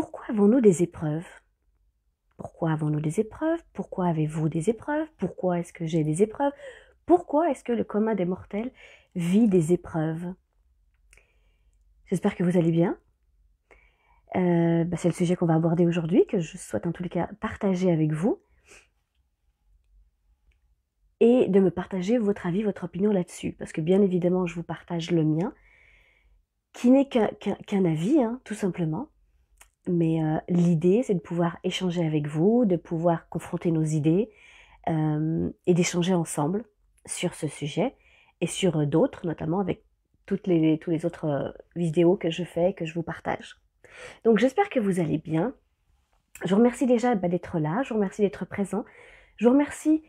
Pourquoi avons-nous des épreuves? Pourquoi avons-nous des épreuves? Pourquoi avez-vous des épreuves? Pourquoi est-ce que j'ai des épreuves? Pourquoi est-ce que le commun des mortels vit des épreuves? J'espère que vous allez bien. C'est le sujet qu'on va aborder aujourd'hui, que je souhaite en tous les cas partager avec vous. Et de me partager votre avis, votre opinion là-dessus. Parce que bien évidemment, je vous partage le mien, qui n'est qu'un avis, hein, tout simplement. Mais l'idée, c'est de pouvoir échanger avec vous, de pouvoir confronter nos idées et d'échanger ensemble sur ce sujet et sur d'autres, notamment avec tous les autres vidéos que je fais et que je vous partage. Donc j'espère que vous allez bien. Je vous remercie déjà d'être là, je vous remercie d'être présent. Je vous remercie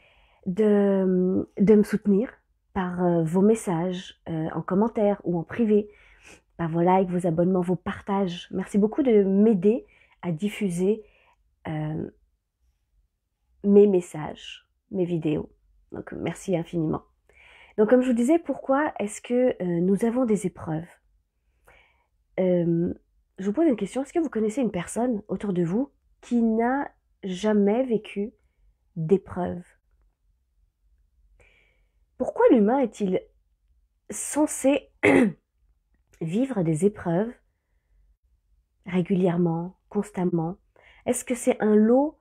de me soutenir par vos messages en commentaire ou en privé, par vos likes, vos abonnements, vos partages. Merci beaucoup de m'aider à diffuser mes messages, mes vidéos. Donc merci infiniment. Donc comme je vous disais, pourquoi est-ce que nous avons des épreuves? Je vous pose une question, est-ce que vous connaissez une personne autour de vous qui n'a jamais vécu d'épreuve? Pourquoi l'humain est-il censé vivre des épreuves régulièrement, constamment? Est-ce que c'est un lot,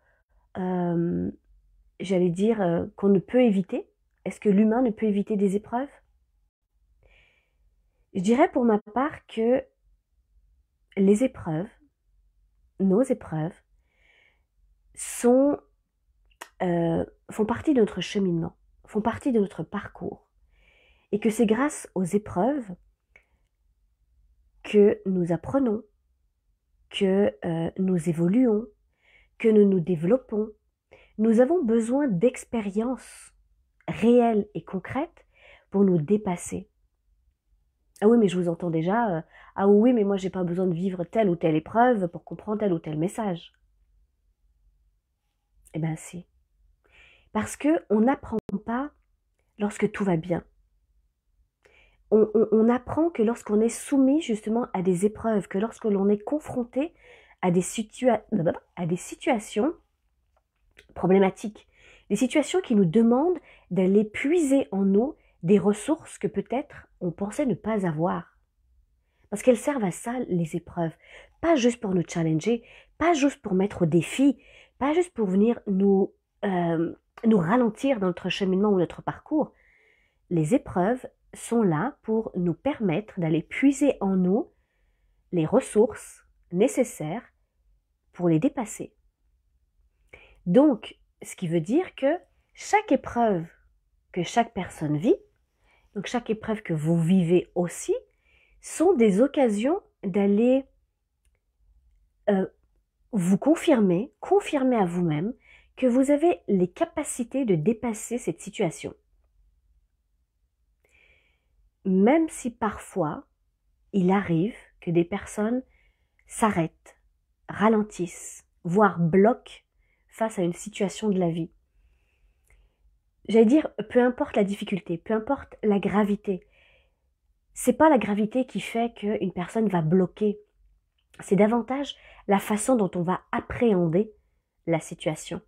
j'allais dire, qu'on ne peut éviter? Est-ce que l'humain ne peut éviter des épreuves? Je dirais pour ma part que les épreuves, nos épreuves, font partie de notre cheminement, font partie de notre parcours. Et que c'est grâce aux épreuves que nous apprenons, que nous évoluons, que nous nous développons. Nous avons besoin d'expériences réelles et concrètes pour nous dépasser. Ah oui, mais je vous entends déjà, ah oui, mais moi j'ai pas besoin de vivre telle ou telle épreuve pour comprendre tel ou tel message. Eh bien si. Parce qu'on n'apprend pas lorsque tout va bien. On apprend que lorsqu'on est soumis justement à des épreuves, que lorsque l'on est confronté à des situations problématiques, des situations qui nous demandent d'aller puiser en nous des ressources que peut-être on pensait ne pas avoir. Parce qu'elles servent à ça, les épreuves. Pas juste pour nous challenger, pas juste pour mettre au défi, pas juste pour venir nous ralentir dans notre cheminement ou notre parcours. Les épreuves sont là pour nous permettre d'aller puiser en nous les ressources nécessaires pour les dépasser. Donc, ce qui veut dire que chaque épreuve que chaque personne vit, donc chaque épreuve que vous vivez aussi, sont des occasions d'aller vous confirmer à vous-même que vous avez les capacités de dépasser cette situation. Même si parfois, il arrive que des personnes s'arrêtent, ralentissent, voire bloquent face à une situation de la vie. J'allais dire, peu importe la difficulté, peu importe la gravité, c'est pas la gravité qui fait qu'une personne va bloquer. C'est davantage la façon dont on va appréhender la situation.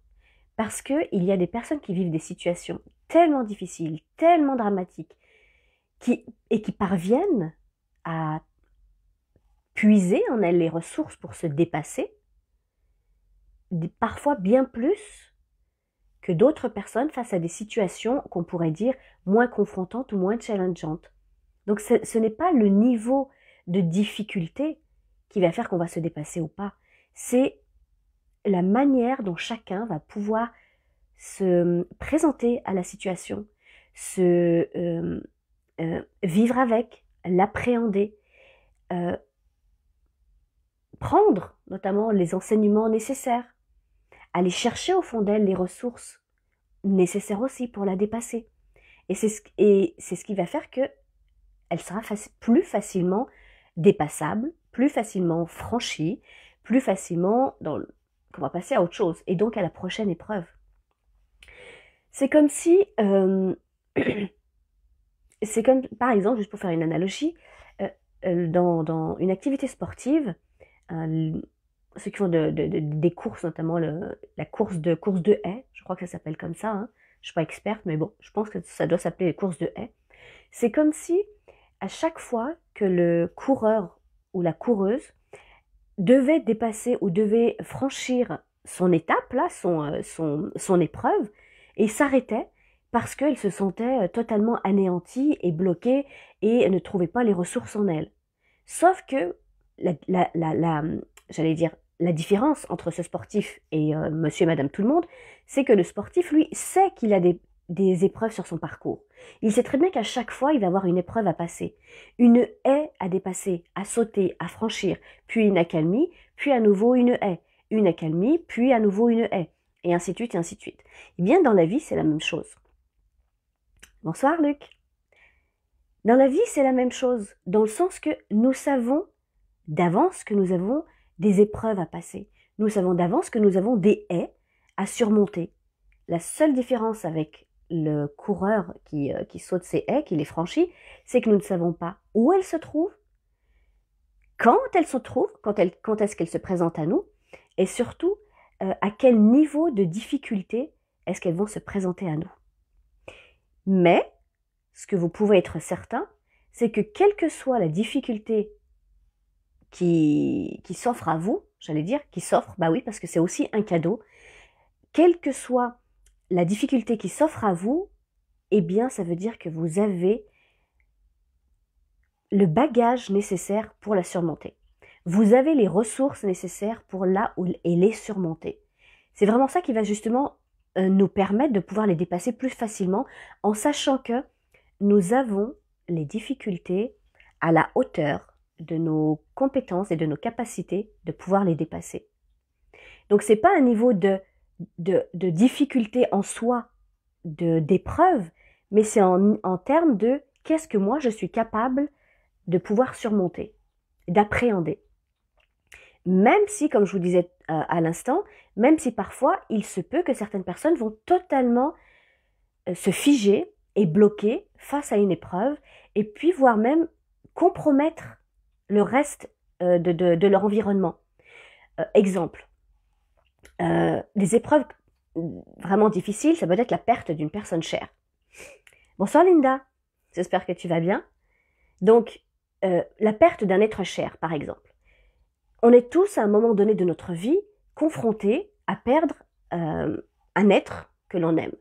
Parce qu'il y a des personnes qui vivent des situations tellement difficiles, tellement dramatiques, et qui parviennent à puiser en elles les ressources pour se dépasser, parfois bien plus que d'autres personnes face à des situations qu'on pourrait dire moins confrontantes ou moins challengeantes. Donc ce n'est pas le niveau de difficulté qui va faire qu'on va se dépasser ou pas, c'est la manière dont chacun va pouvoir se présenter à la situation, vivre avec, l'appréhender, prendre notamment les enseignements nécessaires, aller chercher au fond d'elle les ressources nécessaires aussi pour la dépasser. Et c'est ce qui va faire qu'elle sera plus facilement dépassable, plus facilement franchie, plus facilement qu'on va passer à autre chose, et donc à la prochaine épreuve. C'est comme si, c'est comme, par exemple, juste pour faire une analogie, dans une activité sportive, ceux qui font des courses, notamment la course de haies, je crois que ça s'appelle comme ça, hein. Je suis pas experte, mais bon, je pense que ça doit s'appeler les courses de haies. C'est comme si, à chaque fois que le coureur ou la coureuse devait dépasser ou devait franchir son étape, là, son épreuve, et s'arrêtait parce qu'elle se sentait totalement anéantie et bloquée et ne trouvait pas les ressources en elle. Sauf que, j'allais dire, la différence entre ce sportif et monsieur et madame tout le monde, c'est que le sportif, lui, sait qu'il a des épreuves sur son parcours. Il sait très bien qu'à chaque fois, il va avoir une épreuve à passer, une haie à dépasser, à sauter, à franchir, puis une accalmie, puis à nouveau une accalmie, puis à nouveau une haie, et ainsi de suite, et ainsi de suite. Et bien, dans la vie, c'est la même chose. Bonsoir, Luc. Dans la vie, c'est la même chose, dans le sens que nous savons d'avance que nous avons des épreuves à passer. Nous savons d'avance que nous avons des haies à surmonter. La seule différence avec le coureur qui saute ces haies, qui les franchit, c'est que nous ne savons pas où elles se trouvent, quand elles se trouvent, quand est-ce qu'elles se présentent à nous, et surtout à quel niveau de difficulté est-ce qu'elles vont se présenter à nous. Mais, ce que vous pouvez être certain, c'est que quelle que soit la difficulté qui s'offre à vous, j'allais dire, qui s'offre, bah oui, parce que c'est aussi un cadeau, quelle que soit la difficulté qui s'offre à vous, eh bien, ça veut dire que vous avez le bagage nécessaire pour la surmonter. Vous avez les ressources nécessaires pour les surmonter. C'est vraiment ça qui va justement nous permettre de pouvoir les dépasser plus facilement en sachant que nous avons les difficultés à la hauteur de nos compétences et de nos capacités de pouvoir les dépasser. Donc c'est pas un niveau de difficulté en soi, d'épreuve, mais c'est en termes de qu'est-ce que moi je suis capable de pouvoir surmonter, d'appréhender. Même si, comme je vous disais à l'instant, même si parfois il se peut que certaines personnes vont totalement se figer et bloquer face à une épreuve et puis voire même compromettre le reste de leur environnement. Exemple, des épreuves vraiment difficiles, ça peut être la perte d'une personne chère. Bonsoir Linda, j'espère que tu vas bien. Donc, la perte d'un être cher, par exemple. On est tous, à un moment donné de notre vie, confrontés à perdre un être que l'on aime.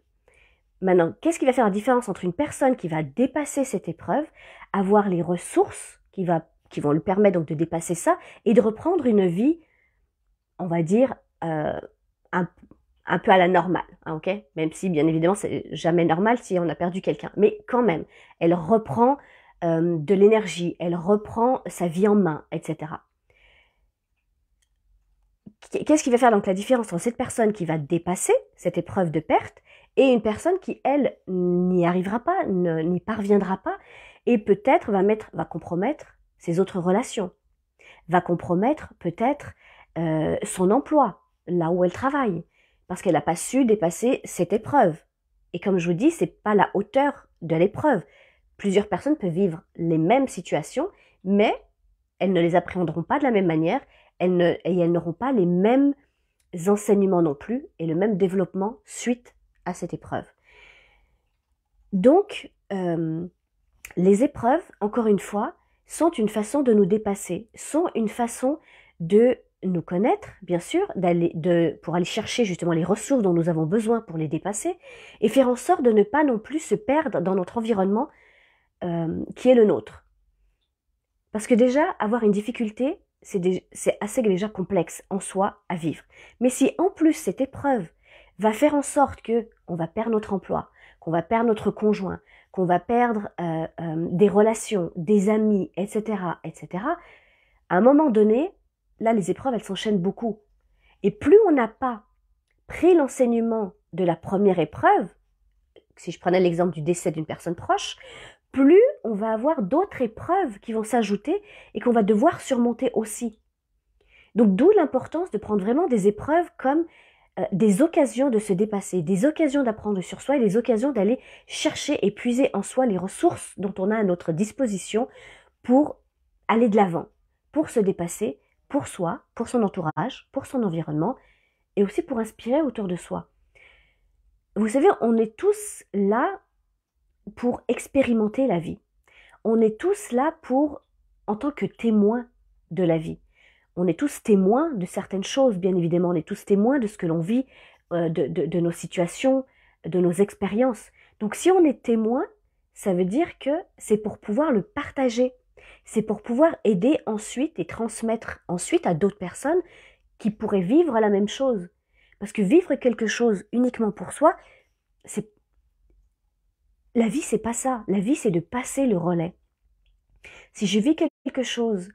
Maintenant, qu'est-ce qui va faire la différence entre une personne qui va dépasser cette épreuve, avoir les ressources qui vont lui permettre donc de dépasser ça et de reprendre une vie, on va dire, un peu à la normale, hein, ok? Même si, bien évidemment, c'est jamais normal si on a perdu quelqu'un. Mais quand même, elle reprend de l'énergie, elle reprend sa vie en main, etc. Qu'est-ce qui va faire donc la différence entre cette personne qui va dépasser cette épreuve de perte et une personne qui, elle, n'y arrivera pas, n'y parviendra pas et peut-être va compromettre ses autres relations, va compromettre peut-être son emploi, là où elle travaille, parce qu'elle n'a pas su dépasser cette épreuve. Et comme je vous dis, c'est pas la hauteur de l'épreuve. Plusieurs personnes peuvent vivre les mêmes situations, mais elles ne les appréhenderont pas de la même manière, et elles n'auront pas les mêmes enseignements non plus, et le même développement suite à cette épreuve. Donc, les épreuves, encore une fois, sont une façon de nous dépasser, sont une façon de nous connaître, bien sûr, pour aller chercher justement les ressources dont nous avons besoin pour les dépasser, et faire en sorte de ne pas non plus se perdre dans notre environnement qui est le nôtre. Parce que déjà, avoir une difficulté, c'est assez déjà complexe en soi à vivre. Mais si en plus cette épreuve va faire en sorte que on va perdre notre emploi, qu'on va perdre notre conjoint, qu'on va perdre des relations, des amis, etc., etc., à un moment donné, là, les épreuves, elles s'enchaînent beaucoup. Et plus on n'a pas pris l'enseignement de la première épreuve, si je prenais l'exemple du décès d'une personne proche, plus on va avoir d'autres épreuves qui vont s'ajouter et qu'on va devoir surmonter aussi. Donc d'où l'importance de prendre vraiment des épreuves comme des occasions de se dépasser, des occasions d'apprendre sur soi et des occasions d'aller chercher et puiser en soi les ressources dont on a à notre disposition pour aller de l'avant, pour se dépasser, pour soi, pour son entourage, pour son environnement, et aussi pour inspirer autour de soi. Vous savez, on est tous là pour expérimenter la vie. On est tous là en tant que témoins de la vie. On est tous témoins de certaines choses, bien évidemment. On est tous témoins de ce que l'on vit, de nos situations, de nos expériences. Donc si on est témoin, ça veut dire que c'est pour pouvoir le partager. C'est pour pouvoir aider ensuite et transmettre ensuite à d'autres personnes qui pourraient vivre la même chose. Parce que vivre quelque chose uniquement pour soi, la vie, c'est pas ça. La vie, c'est de passer le relais. Si je vis quelque chose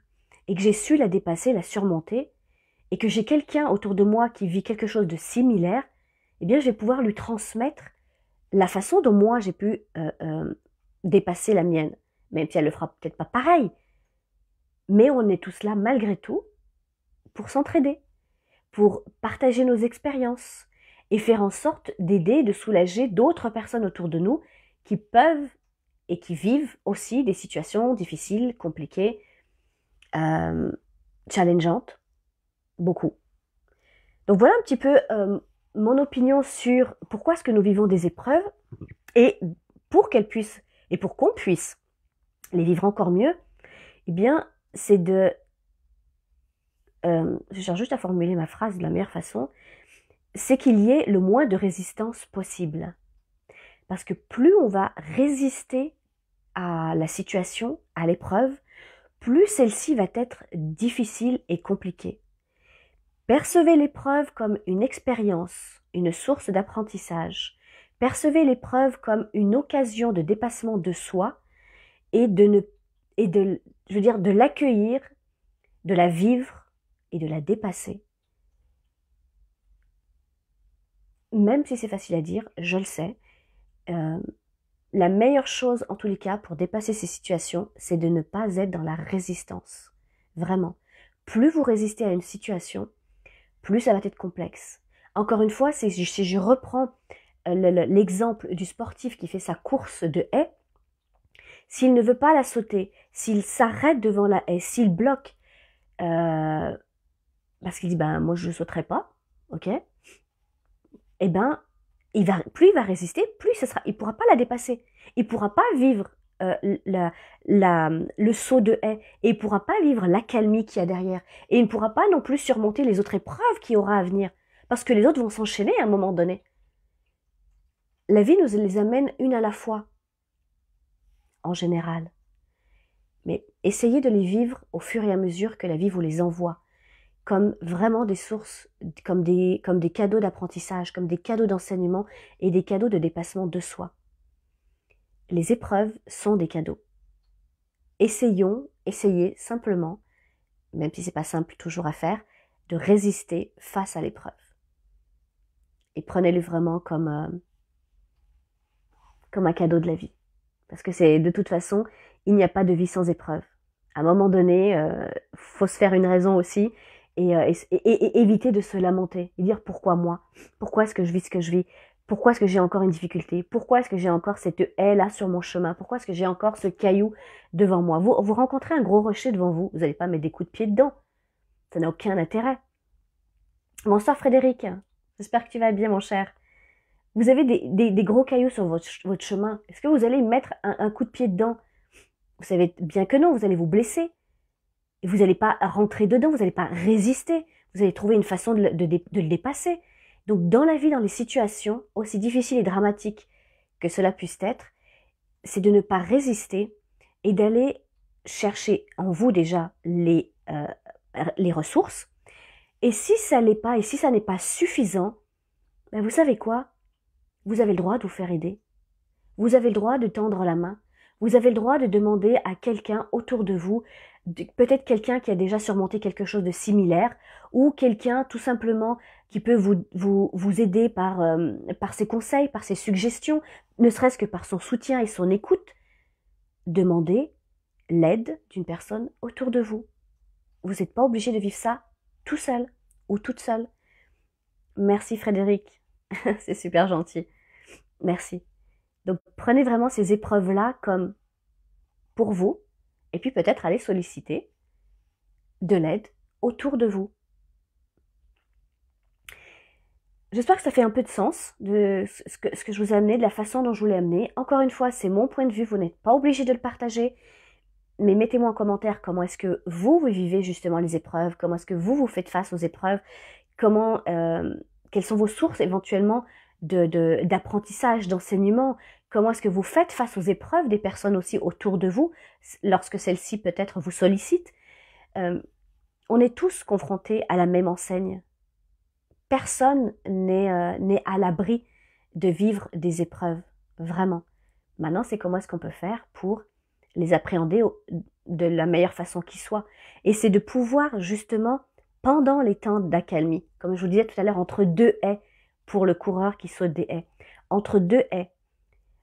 et que j'ai su la dépasser, la surmonter, et que j'ai quelqu'un autour de moi qui vit quelque chose de similaire, eh bien, je vais pouvoir lui transmettre la façon dont moi j'ai pu dépasser la mienne. Même si elle le fera peut-être pas pareil. Mais on est tous là, malgré tout, pour s'entraider, pour partager nos expériences et faire en sorte d'aider, de soulager d'autres personnes autour de nous qui peuvent et qui vivent aussi des situations difficiles, compliquées, challengeantes, beaucoup. Donc voilà un petit peu mon opinion sur pourquoi est-ce que nous vivons des épreuves et pour qu'elles puissent et pour qu'on puisse les vivre encore mieux, eh bien c'est de... je cherche juste à formuler ma phrase de la meilleure façon, c'est qu'il y ait le moins de résistance possible. Parce que plus on va résister à la situation, à l'épreuve, plus celle-ci va être difficile et compliquée. Percevez l'épreuve comme une expérience, une source d'apprentissage. Percevez l'épreuve comme une occasion de dépassement de soi et de l'accueillir, de la vivre et de la dépasser. Même si c'est facile à dire, je le sais, la meilleure chose en tous les cas pour dépasser ces situations, c'est de ne pas être dans la résistance. Vraiment. Plus vous résistez à une situation, plus ça va être complexe. Encore une fois, si je reprends l'exemple du sportif qui fait sa course de haie, s'il ne veut pas la sauter, s'il s'arrête devant la haie, s'il bloque, parce qu'il dit moi je ne sauterai pas, ok, eh ben plus il va résister, plus il pourra pas la dépasser. Il pourra pas vivre le saut de haie et il pourra pas vivre l'accalmie qu'il y a derrière. Et il ne pourra pas non plus surmonter les autres épreuves qu'il y aura à venir. Parce que les autres vont s'enchaîner à un moment donné. La vie nous les amène une à la fois, en général. Mais essayez de les vivre au fur et à mesure que la vie vous les envoie. Comme vraiment des sources, comme des cadeaux d'apprentissage, comme des cadeaux d'enseignement et des cadeaux de dépassement de soi. Les épreuves sont des cadeaux. Essayez simplement, même si c'est pas simple toujours à faire, de résister face à l'épreuve. Et prenez-le vraiment comme un cadeau de la vie. Parce que c'est de toute façon, il n'y a pas de vie sans épreuve. À un moment donné, faut se faire une raison aussi et éviter de se lamenter et dire pourquoi moi, pourquoi est-ce que je vis ce que je vis, pourquoi est-ce que j'ai encore une difficulté, pourquoi est-ce que j'ai encore cette haie là sur mon chemin, pourquoi est-ce que j'ai encore ce caillou devant moi. Vous rencontrez un gros rocher devant vous, vous n'allez pas mettre des coups de pied dedans, ça n'a aucun intérêt. Bonsoir Frédéric, j'espère que tu vas bien mon cher. Vous avez des gros cailloux sur votre chemin, est-ce que vous allez mettre un coup de pied dedans? Vous savez bien que non, vous allez vous blesser. Et vous n'allez pas rentrer dedans, vous n'allez pas résister. Vous allez trouver une façon de le dépasser. Donc dans la vie, dans les situations aussi difficiles et dramatiques que cela puisse être, c'est de ne pas résister et d'aller chercher en vous déjà les ressources. Et si ça l'est pas, et si ça n'est pas suffisant, ben vous savez quoi? Vous avez le droit de vous faire aider. Vous avez le droit de tendre la main. Vous avez le droit de demander à quelqu'un autour de vous, peut-être quelqu'un qui a déjà surmonté quelque chose de similaire, ou quelqu'un tout simplement qui peut vous aider par ses conseils, par ses suggestions, ne serait-ce que par son soutien et son écoute. Demandez l'aide d'une personne autour de vous. Vous n'êtes pas obligé de vivre ça tout seul ou toute seule. Merci Frédéric, c'est super gentil. Merci. Donc prenez vraiment ces épreuves-là comme pour vous, et puis peut-être aller solliciter de l'aide autour de vous. J'espère que ça fait un peu de sens de ce que je vous ai amené, de la façon dont je vous l'ai amené. Encore une fois, c'est mon point de vue, vous n'êtes pas obligé de le partager, mais mettez-moi en commentaire comment est-ce que vous vivez justement les épreuves, comment est-ce que vous faites face aux épreuves, comment, quelles sont vos sources éventuellement d'apprentissage, d'enseignement, comment est-ce que vous faites face aux épreuves des personnes aussi autour de vous, lorsque celles-ci peut-être vous sollicitent. On est tous confrontés à la même enseigne. Personne n'est à l'abri de vivre des épreuves, vraiment. Maintenant, c'est comment est-ce qu'on peut faire pour les appréhender de la meilleure façon qui soit. Et c'est de pouvoir justement, pendant les temps d'accalmie, comme je vous disais tout à l'heure, entre deux haies, pour le coureur qui saute des haies, entre deux haies,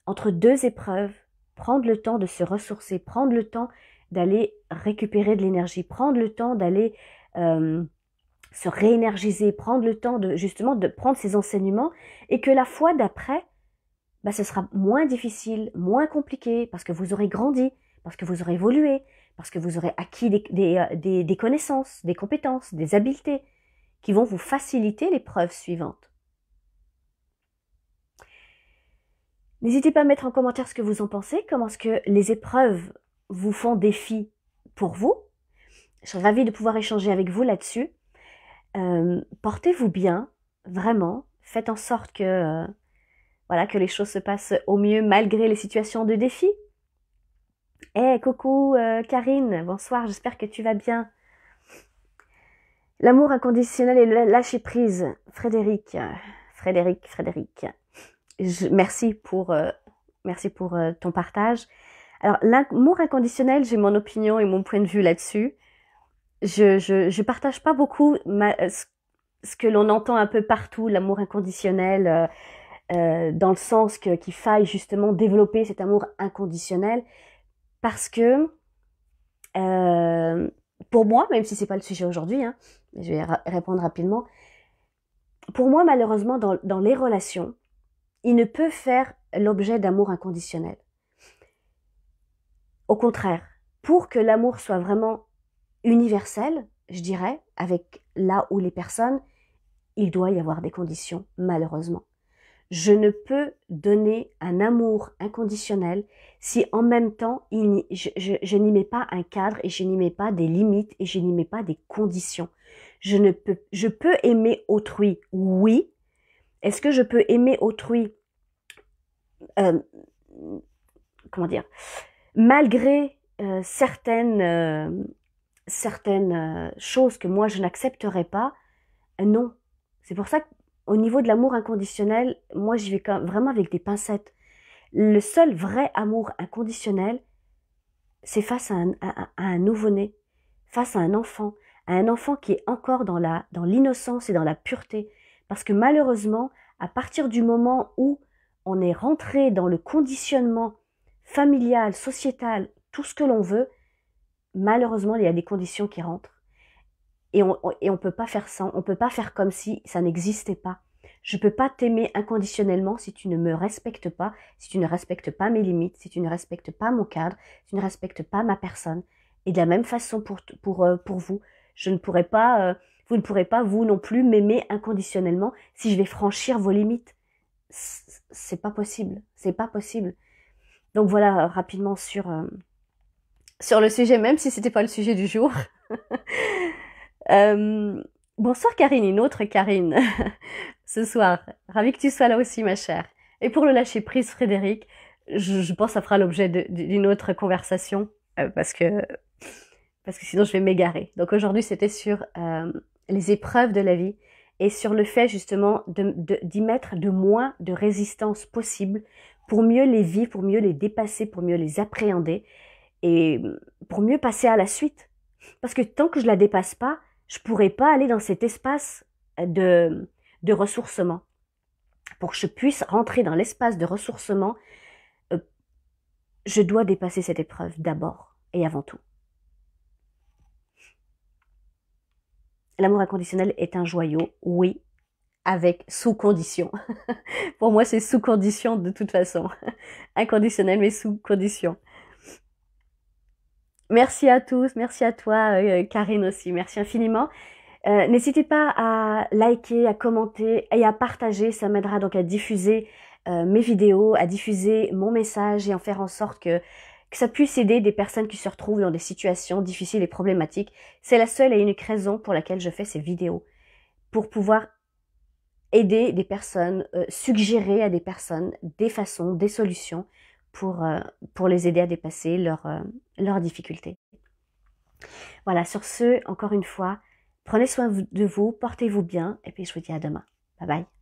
entre deux épreuves, prendre le temps de se ressourcer, prendre le temps d'aller récupérer de l'énergie, prendre le temps d'aller se réénergiser, prendre le temps de justement de prendre ces enseignements et que la fois d'après, bah, ce sera moins difficile, moins compliqué parce que vous aurez grandi, parce que vous aurez évolué, parce que vous aurez acquis des connaissances, des compétences, des habiletés qui vont vous faciliter l'épreuve suivante. N'hésitez pas à mettre en commentaire ce que vous en pensez, comment est-ce que les épreuves vous font défi pour vous. Je serais ravie de pouvoir échanger avec vous là-dessus. Portez-vous bien, vraiment. Faites en sorte que, voilà, que les choses se passent au mieux malgré les situations de défi. Coucou Karine, bonsoir, j'espère que tu vas bien. L'amour inconditionnel et le lâcher prise, Frédéric. Merci pour ton partage. Alors, l'amour inconditionnel, j'ai mon opinion et mon point de vue là-dessus. Je partage pas beaucoup ce que l'on entend un peu partout, l'amour inconditionnel, dans le sens qu'il faille justement développer cet amour inconditionnel, parce que pour moi, même si c'est pas le sujet aujourd'hui, hein, je vais répondre rapidement. Pour moi, malheureusement, dans les relations, il ne peut faire l'objet d'amour inconditionnel. Au contraire, pour que l'amour soit vraiment universel, je dirais, avec là où les personnes, il doit y avoir des conditions, malheureusement. Je ne peux donner un amour inconditionnel si en même temps, je n'y mets pas un cadre et je n'y mets pas des limites et je n'y mets pas des conditions. Je peux aimer autrui, oui. Est-ce que je peux aimer autrui, comment dire, malgré certaines choses que moi je n'accepterais pas? Non. C'est pour ça qu'au niveau de l'amour inconditionnel, moi j'y vais vraiment avec des pincettes. Le seul vrai amour inconditionnel, c'est face à un nouveau-né, face à un enfant qui est encore dans l'innocence et dans la pureté. Parce que malheureusement, à partir du moment où on est rentré dans le conditionnement familial, sociétal, tout ce que l'on veut, malheureusement, il y a des conditions qui rentrent. Et on peut pas faire ça, on peut pas faire comme si ça n'existait pas. Je peux pas t'aimer inconditionnellement si tu ne me respectes pas, si tu ne respectes pas mes limites, si tu ne respectes pas mon cadre, si tu ne respectes pas ma personne. Et de la même façon pour vous, je ne pourrai pas, vous ne pourrez pas vous non plus m'aimer inconditionnellement si je vais franchir vos limites. C'est pas possible, c'est pas possible. Donc voilà, rapidement sur le sujet, même si c'était pas le sujet du jour. Bonsoir Karine, une autre Karine, ce soir. Ravie que tu sois là aussi, ma chère. Et pour le lâcher prise, Frédéric, je pense que ça fera l'objet d'une autre conversation, parce que sinon je vais m'égarer. Donc aujourd'hui, c'était sur les épreuves de la vie et sur le fait justement d'y mettre de moins de résistance possible pour mieux les vivre, pour mieux les dépasser, pour mieux les appréhender et pour mieux passer à la suite. Parce que tant que je la dépasse pas, je pourrais pas aller dans cet espace de ressourcement. Pour que je puisse rentrer dans l'espace de ressourcement, je dois dépasser cette épreuve d'abord et avant tout. L'amour inconditionnel est un joyau, oui, avec sous condition. Pour moi, c'est sous condition de toute façon. Inconditionnel, mais sous condition. Merci à tous, merci à toi Karine aussi, merci infiniment. N'hésitez pas à liker, à commenter et à partager, ça m'aidera donc à diffuser mes vidéos, à diffuser mon message et en faire en sorte que ça puisse aider des personnes qui se retrouvent dans des situations difficiles et problématiques. C'est la seule et unique raison pour laquelle je fais ces vidéos, pour pouvoir aider des personnes, suggérer à des personnes des façons, des solutions pour les aider à dépasser leurs difficultés. Voilà, sur ce, encore une fois, prenez soin de vous, portez-vous bien, et puis je vous dis à demain. Bye bye.